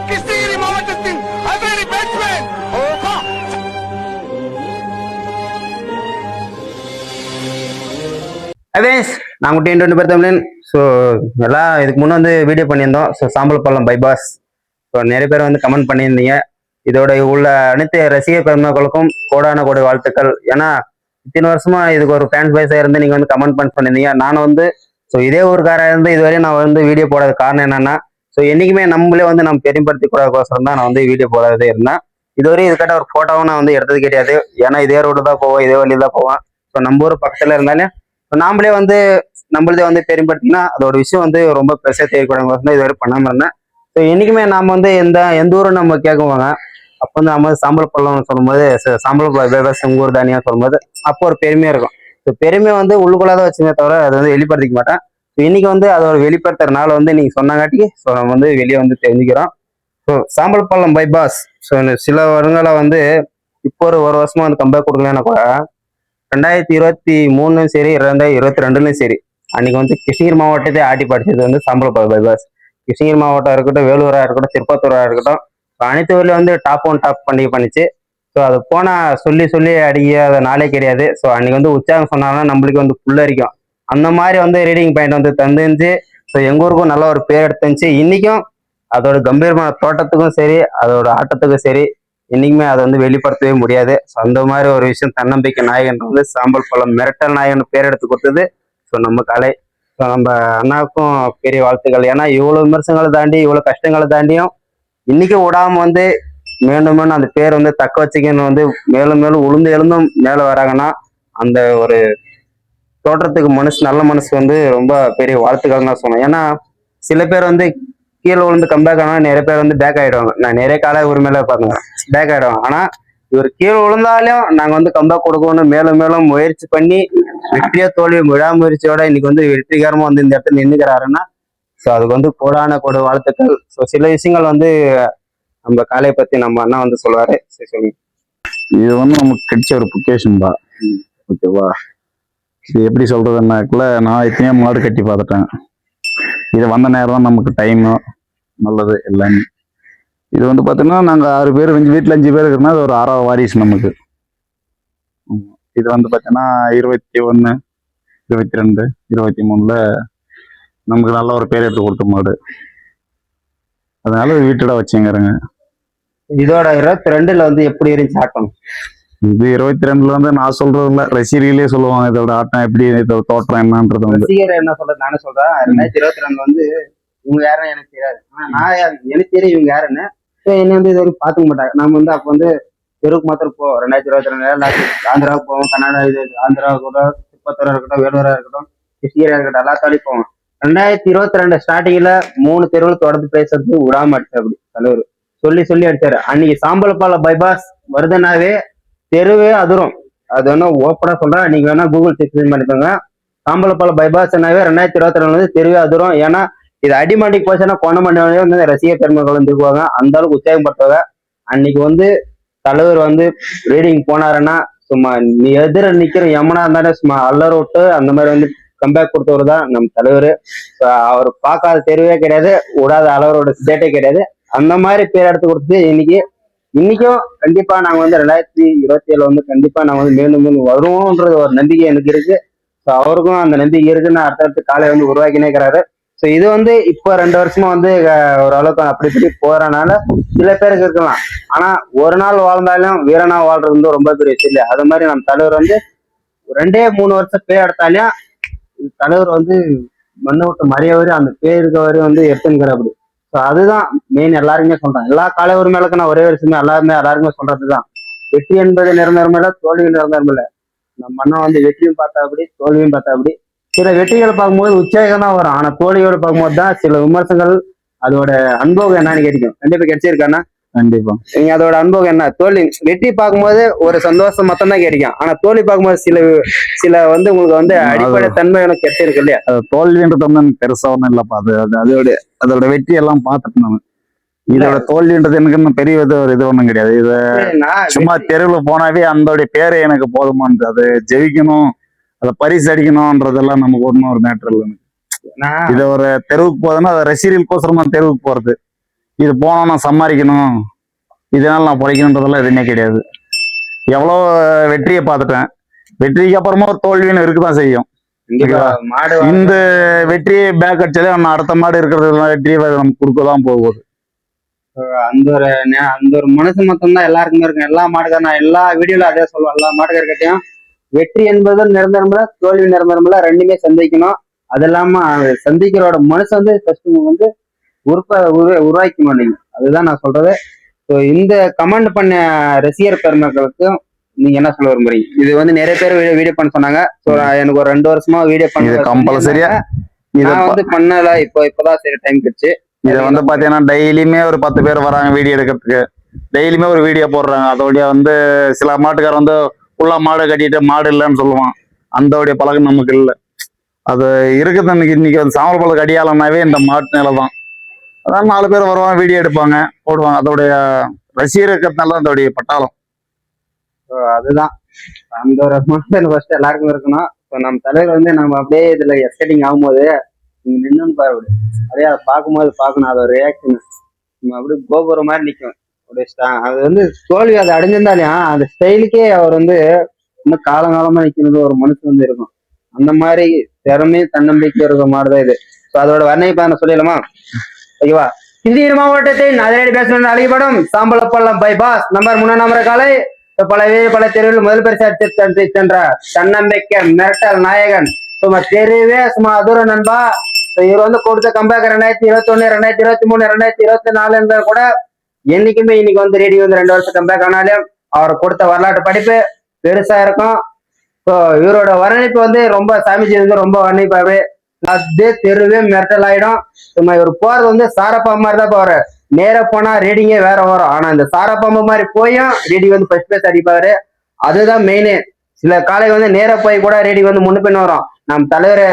கிருஷ்ணகிரி மாவட்டத்தின் அவேரி பேட்ஸ்மேன் நாங்க டீம் பேர் தமிழன். ஸோ எல்லாம் இதுக்கு முன்னே வந்து வீடியோ பண்ணியிருந்தோம். ஸோ சாம்பல் பள்ளம் பைபாஸ். ஸோ நிறைய பேர் வந்து கமெண்ட் பண்ணியிருந்தீங்க. இதோட உள்ள அனைத்து ரசிகர் பெருமக்களுக்கும் கோடான கோடி வாழ்த்துக்கள். ஏன்னா இத்தனை வருஷமா இதுக்கு ஒரு ஃபேன்ஸ் பேஸா இருந்து நீங்க வந்து கமெண்ட் பண்ணியிருந்தீங்க. நானும் வந்து ஸோ இதே ஊருக்காரா இருந்து இதுவரையும் நான் வந்து வீடியோ போடாத காரணம் என்னன்னா, ஸோ என்னைக்குமே நம்மளே வந்து நம்ம பெரியப்படுத்தி கூடாதுக்கோசரம் தான் நான் வந்து வீடியோ போடாதே இருந்தேன். இதுவரையும் இதுக்கிட்ட ஒரு போட்டோவும் நான் வந்து எடுத்தது கிடையாது. ஏன்னா இதே ரோடு தான் போவோம், இதே வழியில் தான் போவேன். ஸோ நம்ம ஊர் பக்கத்துல இருந்தாலும் நாமளே வந்து நம்மளதே வந்து பெரியப்படுத்தினா அதோட விஷயம் வந்து ரொம்ப பெருசாக தெரியக்கூடாது இதுவரை பண்ணாம இருந்தேன். ஸோ என்னைக்குமே நாம வந்து எந்த ஊரும் நம்ம கேட்குவாங்க. அப்போ வந்து நம்ம சாம்பல் பள்ளம்னு சொல்லும்போது சாம்பல் விவசாயம் ஊர் தானியா சொல்லும்போது அப்போ ஒரு பெருமையா இருக்கும். ஸோ பெருமையை வந்து உள்ளுக்குள்ளாதான் வச்சுமே தவிர அதை வந்து வெளிப்படுத்திக்க மாட்டேன். ஸோ இன்னைக்கு வந்து அதோட வெளிப்படுத்துறதுனால வந்து நீங்க சொன்னாங்காட்டி ஸோ நம்ம வந்து வெளியே வந்து தெரிஞ்சுக்கிறோம். ஸோ சாம்பல் பள்ளம் பைபாஸ் ஸோ சில வருங்களை வந்து இப்போ ஒரு வருஷமா வந்து கம்பேக் கொடுக்கலன்னா கூட 2023 சரி 2022 சரி அன்னைக்கு வந்து கிருஷ்ணகிரி மாவட்டத்தை ஆட்டி படிச்சது வந்து சாம்பல் பள்ளம் பைபாஸ். கிருஷ்ணகிரி மாவட்டம் இருக்கட்டும், வேலூரா இருக்கட்டும், திருப்பத்தூரா இருக்கட்டும், அனைத்து ஊர்ல வந்து டாப் பண்டிகை பண்ணிச்சு. ஸோ அது போனா சொல்லி அடிக்காத நாளே கிடையாது. ஸோ அன்னைக்கு வந்து உற்சாகம் சொன்னாங்கன்னா நம்மளுக்கு வந்து புல்லரிக்கும். அந்த மாதிரி வந்து ரீடிங் பாயிண்ட் வந்து தந்துச்சு. ஸோ எங்க ஊருக்கும் நல்ல ஒரு பேர் எடுத்துச்சு. இன்னைக்கும் அதோட கம்பீரமான தோட்டத்துக்கும் சரி, அதோட ஆட்டத்துக்கும் சரி, இன்னைக்குமே அதை வந்து வெளிப்படுத்தவே முடியாது. ஸோ அந்த மாதிரி ஒரு விஷயம் தன்னம்பிக்கை நாயகன் வந்து சாம்பல் பள்ளம் மிரட்டல் நாயகன் பேர் எடுத்து கொடுத்தது ஸோ நம்ம கலை. ஸோ நம்ம அண்ணாவுக்கும் பெரிய வாழ்த்துக்கள். ஏன்னா இவ்வளவு விமர்சனங்களை தாண்டி இவ்வளவு கஷ்டங்களை தாண்டியும் இன்னைக்கும் விடாம வந்து மீண்டும் அந்த பேர் வந்து தக்க வச்சுக்கன்னு வந்து மேலும் உளுந்து எழுந்தும் மேல வராங்கன்னா அந்த ஒரு தோற்றத்துக்கு நல்ல மனசு வந்து ரொம்ப பெரிய வாழ்த்துக்கள் தான் சொன்னேன். ஏன்னா சில பேர் வந்து கீழே விழுந்து கம்பேக் ஆனால் நிறைய பேர் வந்து பேக் ஆயிடுவாங்க. நான் நிறைய கால உரிமையில பாருங்க பேக் ஆயிடுவாங்க. ஆனா இவர் கீழே விழுந்தாலும் நாங்க வந்து கம்பேக் கொடுக்கணும் மேலும் முயற்சி பண்ணி வெற்றியா தோல்வி விடாமுயற்சியோட இன்னைக்கு வந்து வெற்றிகரமா வந்து இந்த இடத்துல நின்றுக்கிறாருன்னா ஸோ அதுக்கு வந்து கோடான கோடு வாழ்த்துக்கள். ஸோ சில விஷயங்கள் வந்து நம்ம காலையை பத்தி நம்ம அண்ணா வந்து சொல்லுவாரு. சரி சொல்லுங்க. இது வந்து நமக்கு கிடைச்ச ஒரு பொக்கேஷன் தான். ஓகேவா? இது எப்படி சொல்றதுன்னாக்குல நான் எத்தனையோ மாடு கட்டி பார்த்துட்டேன். இது வந்த நேரம் தான் நமக்கு டைமு நல்லது எல்லாமே. இது வந்து பார்த்தீங்கன்னா நாங்கள் 6 பேர் வீட்டில் 5 பேர் இருக்குன்னா அது ஒரு 6வது வாரிசு நமக்கு. இது வந்து பார்த்தீங்கன்னா 21, 22, 23ல நமக்கு நல்ல ஒரு பேர் எடுத்து கொடுத்த மாடு. அதனால வீட்டோட வச்சுங்கிறேங்க. இதோட 22ல வந்து எப்படி இருந்துச்சு ஆட்டம்? இது 22ல வந்து நான் சொல்றது இல்ல, ரசிகர்களே சொல்லுவாங்க இதோட ஆட்டம் எப்படி, இதோட தோற்றம் என்னன்றது வந்து. ரசிகர் என்ன சொல்றது நானே சொல்றேன். 2022 வந்து இவங்க யாருன்னு எனக்கு தெரியாது. ஆனா நான் எனக்கு தெரியும் இவங்க யாருன்னு. என்ன வந்து இது வரைக்கும் பாத்துக்க மாட்டாங்க. நம்ம வந்து அப்ப வந்து தெருவுக்கு மாத்திரம் போவோம். 2022 ஆந்திராவுக்கு போவோம், கர்நாடகா இது ஆந்திராவுக்கு கூட, திருப்பத்தூரா இருக்கட்டும், வேலூரா இருக்கட்டும், கிருஷ்ணகிரியா இருக்கட்டும், எல்லாத்தாலையும் போவோம். 2022 ஸ்டார்டிங்ல 3 தெருவில் தொடர்ந்து பேசுறது விடாம அடிச்சு அப்படி தலைவர் சொல்லி அடிச்சாரு. அன்னைக்கு சாம்பல் பள்ளம் பைபாஸ் வருதுனாவே தெருவே அதிரும். அது வேணா ஓப்பனா சொல்றேன், நீங்க வேணா கூகுள் செக் பண்ணிக்கோங்க. சாம்பல் பள்ளம் பைபாஸ் 2022 வந்து தெருவே அதிரும். ஏன்னா இது அடிமண்டிக்கு போச்சுன்னா கொண்டமண்டி வந்து ரசிகர் பெருமக்கள் வந்து இருக்குவாங்க. அந்த அளவுக்கு உற்சாகப்படுத்துவாங்க. அன்னைக்கு வந்து தலைவர் வந்து ரீடிங் போனாருன்னா சும்மா நீ எதிர நிக்கிற யமுனா இருந்தாலே சும்மா அல்லற விட்டு அந்த மாதிரி வந்து கம்பேக் கொடுத்தவர் தான் நம்ம தலைவர். அவர் பார்க்காத தெருவே கிடையாது, விடாத அளவரோட ஸ்டேட்டே கிடையாது. அந்த மாதிரி பேர் எடுத்து கொடுத்து இன்னைக்கும் கண்டிப்பா நாங்க வந்து 2027 வந்து கண்டிப்பா நாங்க வந்து மீண்டும் வருவோம்ன்றது ஒரு நம்பிக்கை எனக்கு இருக்கு. ஸோ அவருக்கும் அந்த நம்பிக்கை இருக்குன்னு அடுத்தடுத்து காலை வந்து உருவாக்கினே இருக்கிறாரு. ஸோ இது வந்து இப்போ 2 வருஷமா வந்து ஓரளவுக்கு அப்படி இப்படி போறனால சில பேருக்கு இருக்கலாம். ஆனா ஒரு நாள் வாழ்ந்தாலும் வீரனா வாழ்றது வந்து ரொம்ப பெரிய விஷயம் இல்லை. அது மாதிரி நம்ம தலைவர் வந்து 2-3 வருஷம் பேர் எடுத்தாலும் தலைவர் வந்து மண்ணை விட்டு மறைய வரையும் அந்த பேர் இருக்க வரையும் வந்து எடுத்துங்கிற அப்படி. ஸோ அதுதான் மெயின். எல்லாருமே சொல்றேன், எல்லா காலை உரிமைகளுக்கும் நான் ஒரே விஷயமே எல்லாருமே சொல்றதுதான், வெற்றி என்பது நிரந்தரமில்லை, தோல்வி நிரந்தரமில்லை. நம்ம மண்ணை வந்து வெற்றியும் பார்த்தா அப்படி, தோல்வியும் பார்த்தா அப்படி. சில வெற்றிகளை பார்க்கும்போது உற்சாகம் தான் வரும். ஆனா தோல்வியோட பார்க்கும்போது தான் சில விமர்சனங்கள் அதோட அனுபவம் என்னன்னு கேட்கும். கண்டிப்பா கிடைச்சிருக்கானா? கண்டிப்பா. நீங்க அதோட அனுபவம் என்ன? தோல்வி வெற்றி பார்க்கும்போது ஒரு சந்தோஷம் மொத்தம் தான் கிடைக்கும். ஆனா தோல்வி பார்க்கும்போது சில வந்து உங்களுக்கு வந்து அடிப்படை தன்மை எனக்கு கிடைச்சிருக்கு இல்லையா? அது தோல்வின்றது வந்து எனக்கு பெருசா ஒண்ணும் இல்லப்பா. அதோட வெற்றி எல்லாம் பார்த்துட்டு நான் இதோட தோல்வின்றது எனக்கு இன்னும் பெரிய இது ஒண்ணும் கிடையாது. இது சும்மா தெருவில் போனாவே அந்த பேரை எனக்கு போதுமானது. அது ஜெயிக்கணும் அதை பரிசு அடிக்கணும்ன்றதெல்லாம் நமக்கு ஒன்றும் ஒரு மேட்டர் இல்லை. நான் இது ஒரு தெருவுக்கு போகுதுன்னா அது ரசிகர்களுக்கோசரமா தெருவுக்கு போறது. இது போனா நான் சம்பாதிக்கணும், இதனால நான் பிழைக்கணுன்றதெல்லாம் எதுவுமே கிடையாது. எவ்வளோ வெற்றியை பார்த்துட்டேன். வெற்றிக்கு அப்புறமா ஒரு தோல்வின்னு இருக்குதான் செய்யும். கண்டிப்பா மாடு இந்த வெற்றியை பேக் அடிச்சாலே நம்ம அடுத்த மாடு இருக்கிறது வெற்றியை நமக்கு கொடுக்கதான் போகுது. அந்த ஒரு மனசு மட்டும் தான் எல்லாருக்குமே இருக்கும். எல்லா மாடுகார நான் எல்லா வீடியோல அதே சொல்லுவேன். எல்லா மாடுகார்கிட்டையும் வெற்றி என்பது நிரந்தரமில்ல, தோல்வி நிரந்தரமில்ல, ரெண்டுமே சந்திக்கணும். அது இல்லாம சந்திக்கிறோட மனசு வந்து ஃபர்ஸ்ட் வந்து உருவாக்கணும் நீங்க. அதுதான் நான் சொல்றது. ஸோ இந்த கமெண்ட் பண்ண ரசிகர் பெருமக்களுக்கு நீங்க என்ன சொல்ல விரும்புறீங்க? இது வந்து நிறைய பேர் வீடியோ பண்ண சொன்னாங்க. ஸோ எனக்கு ஒரு 2 வருஷமா வீடியோ பண்ண கம்பல்சரியா நான் வந்து பண்ணல. இப்பதான் சரி டைம் கிடைச்சு. இதை வந்து பாத்தீங்கன்னா டெய்லியுமே ஒரு 10 பேர் வராங்க வீடியோ எடுக்கிறதுக்கு. டெய்லியுமே ஒரு வீடியோ போடுறாங்க. அதோடைய வந்து சில மாட்டுக்கார வந்து உள்ள மாடு கட்டிட்டு மாடு இல்லைன்னு சொல்லுவான். அந்தோடைய பழக்கம் நமக்கு இல்லை. அது இருக்குது. இன்னைக்கு வந்து சாம்பல் பழக்க அடியாளம்னாவே இந்த மாட்டு நிலை தான். அதான் 4 பேர் வருவாங்க, வீடியோ எடுப்பாங்க, போடுவாங்க. அதோடைய ரசிகர் இருக்கிறதுனால அதோடைய பட்டாளம். அதுதான் அந்த ஒரு மனசு ஃபர்ஸ்ட் எல்லாருக்கும் இருக்கணும். இப்போ நம்ம தலைவர் வந்து நம்ம அப்படியே இதுல எஸ்கேட்டிங் ஆகும்போது நீங்க நின்னு பாரு, அப்படியே அதை பார்க்கும்போது பார்க்கணும். அதோட ரியாக்ஷன் நம்ம அப்படியே கோபுரம் மாதிரி நிற்கும். அப்படியே அது வந்து தோல்வி அதை அடைஞ்சிருந்தாலையும் அந்த ஸ்டைலுக்கே அவர் வந்து இன்னும் காலங்காலமா நிற்கிறது ஒரு மனுஷன் வந்து இருக்கும். அந்த மாதிரி திறமை தன்னம்பிக்கை இருக்க மாதிரிதான் இது. ஸோ அதோட வர்ணனை நான் சொல்லிடலாமா? ஓகேவா? கிருஷ்ணகிரி மாவட்டத்தின் அதிரடி பேசுவது அழைக்கப்படும் சாம்பலப்பள்ளம் பைபாஸ் நம்பர் 3 நம்பர் காலை பல தெருவில் முதல் பரிசு சென்ற தன்னம்பிக்கை மிரட்டல் நாயகன் சும்மா தெருவே சும்மா தூரம் நண்பா. இவர் வந்து கொடுத்த கம்பேக் 2021, 2023, 2024 கூட என்னைக்குமே இன்னைக்கு வந்து ரேடியோ வந்து 2 வருஷம் கம்பேக் ஆனாலும் அவர் கொடுத்த வரலாற்று படிப்பு பெருசா இருக்கும். ஸோ இவரோட வர்ணிப்பு வந்து ரொம்ப சாமிஜி வந்து ரொம்ப வர்ணிப்பாரு. அதே தெருவே மிரட்டல் ஆயிடும். சும்மா இவர் போறது வந்து சாரப்பா மாதிரி தான் போவாரு. நேர போனா ரீடிங்கே வேற வரும். ஆனா இந்த சாரப்பாம்பு மாதிரி போயும் ரீடிங் வந்து ஃபர்ஸ்ட் பேஸ் அடிப்பாரு. அதுதான் மெயினு. சில காலை வந்து நேர போய் கூட ரீடிங் வந்து முன்னுப்பின் வரும். நம் தலைவர்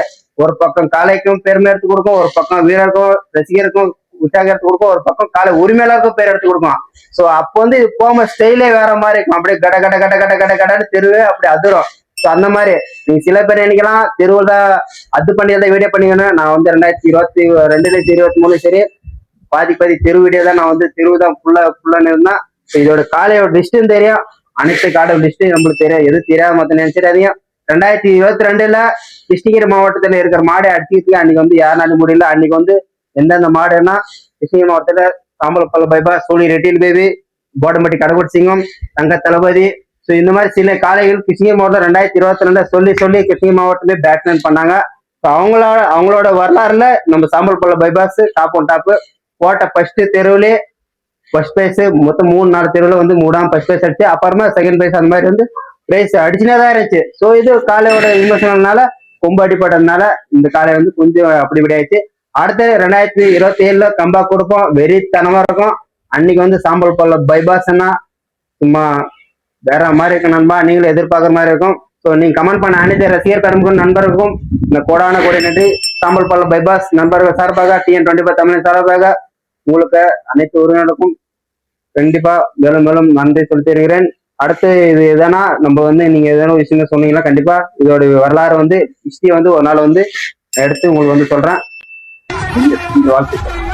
ஒரு பக்கம் காலைக்கும் பெருமை எடுத்து கொடுக்கும், ஒரு பக்கம் வீரருக்கும் ரசிகருக்கும் உற்சாகம் எடுத்து கொடுக்கும், ஒரு பக்கம் காலை உரிமையாளருக்கும் பேர் எடுத்து கொடுக்கும். ஸோ அப்போ வந்து இது போக ஸ்டைலே வேற மாதிரி இருக்கும். அப்படியே கட கட கட கட கட கடன்னு தெருவே அப்படி அதிரும். ஸோ அந்த மாதிரி நீங்க சில பேர் நினைக்கலாம் தெருவில் தான் அது பண்ணி தான் வீடியோ பண்ணிக்கணும். நான் வந்து 2023 சரி பாதி தெரு வீடியோ தான். நான் வந்து தெருவு தான் ஃபுல்லான்னு இருந்தேன். இதோட காலையோட டிஸ்டும் தெரியும், அனைத்து காடோட டிஸ்டும் நம்மளுக்கு தெரியும். எது தெரியாத மொத்தம் நினைச்சிடாதையும். 2022 கிருஷ்ணகிரி மாவட்டத்துல இருக்கிற மாடை அடிச்சுட்டு அன்னைக்கு வந்து யாருனாலும் முடியல. அன்னைக்கு வந்து எந்தெந்த மாடுன்னா கிருஷ்ணகிரி மாவட்டத்துல சாம்பலப்பள்ளம் பைபாஸ், சோனி ரெட்டில் பேபி, போடம்பட்டி கடவுட் சிங்கம், தங்க தளபதி. ஸோ இந்த மாதிரி சில காளைகள் கிருஷ்ணகிரி மாவட்டம் 2022 சொல்லி கிருஷ்ணகிரி மாவட்டமே பேட்ஸ்மேன் பண்ணாங்க. ஸோ அவங்களோட வரலாறுல நம்ம சாம்பல்பள்ளம் பைபாஸ் டாப் ஒன் டாப்பு போட்ட ஃபர்ஸ்ட் தெருவுலே ஃபர்ஸ்ட் பிரைஸ். மொத்தம் 3-4 தெருவில் வந்து 3ஆம் ஃபர்ஸ்ட் பிரைஸ் அடிச்சு, அப்புறமா செகண்ட் பிரைஸ் அந்த மாதிரி வந்து பிரைஸ் அடிச்சுனே தான் இருந்துச்சு. ஸோ இது காளையோட விமர்சனம்னால கொம்பு அடிப்பட்டதுனால இந்த காளை வந்து கொஞ்சம் அப்படி ஆயிடுச்சு. அடுத்து 2027 கம்பேக் கொடுப்போம், வெறித்தனமா இருக்கும். அன்னைக்கு வந்து சாம்பல்பள்ளம் பைபாஸ்ன்னா சும்மா வேற மாதிரி இருக்கும் நண்பா. நீங்களும் எதிர்பார்க்குற மாதிரி இருக்கும். ஸோ நீங்க கமெண்ட் பண்ண அனைத்து ரசிகர் பெருமக்களும் நண்பர்களுக்கும் இந்த கோடான கோடி நன்றி. சாம்பல்பள்ளம் பைபாஸ் நண்பர்கள் சார்பாக, TN25 தமிழ் சார்பாக உங்களுக்கு அனைத்து உறவினர்களுக்கும் கண்டிப்பா மேலும் மேலும் நன்றி செலுத்தியிருக்கிறேன். அடுத்து இது எதனா நம்ம வந்து நீங்க எதனா விஷயங்கள் சொன்னீங்கன்னா கண்டிப்பா இதோட வரலாறு வந்து ஹிஸ்டரி வந்து ஒரு நாள் வந்து எடுத்து உங்களுக்கு வந்து சொல்றேன். வாழ்த்துக்கள்.